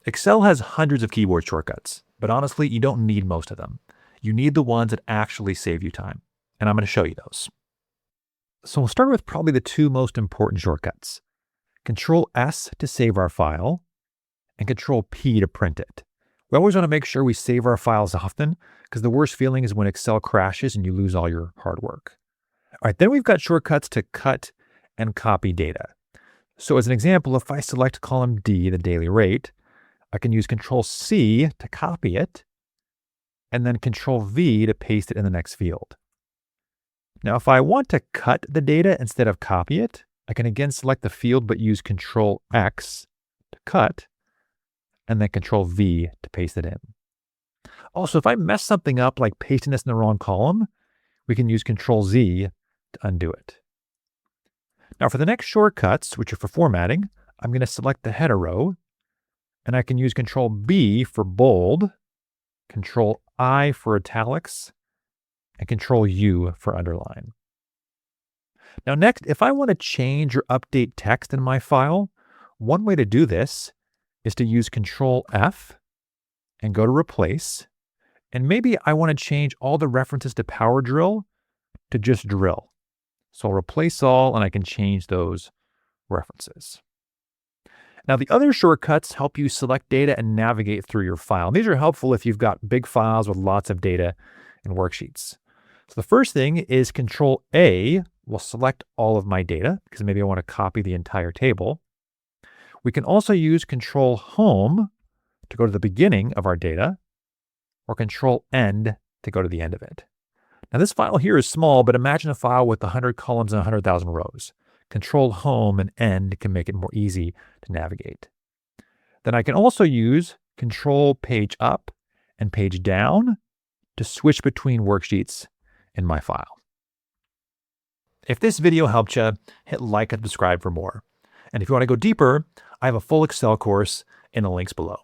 Excel has hundreds of keyboard shortcuts, but honestly, you don't need most of them. You need the ones that actually save you time, and I'm going to show you those. So we'll start with probably the two most important shortcuts. Control S to save our file, and Control P to print it. We always want to make sure we save our files often, because the worst feeling is when Excel crashes and you lose all your hard work. All right, then we've got shortcuts to cut and copy data. So as an example, if I select column D, the daily rate, I can use Control C to copy it, and then Control V to paste it in the next field. Now, if I want to cut the data instead of copy it, I can again select the field but use Control X to cut, and then Control V to paste it in. Also, if I mess something up like pasting this in the wrong column, we can use Control Z to undo it. Now for the next shortcuts, which are for formatting, I'm going to select the header row, and I can use Control B for bold, Control I for italics, and Control U for underline. Now next, if I want to change or update text in my file, one way to do this is to use Control F and go to Replace. And maybe I want to change all the references to Power Drill to just Drill. So I'll replace all and I can change those references. Now the other shortcuts help you select data and navigate through your file. And these are helpful if you've got big files with lots of data and worksheets. So the first thing is Control A will select all of my data because maybe I want to copy the entire table. We can also use Control Home to go to the beginning of our data, or Control End to go to the end of it. Now this file here is small, but imagine a file with 100 columns and 100,000 rows. Control Home and End can make it more easy to navigate. Then I can also use Control Page Up and Page Down to switch between worksheets in my file. If this video helped you, hit like and subscribe for more. And if you want to go deeper, I have a full Excel course in the links below.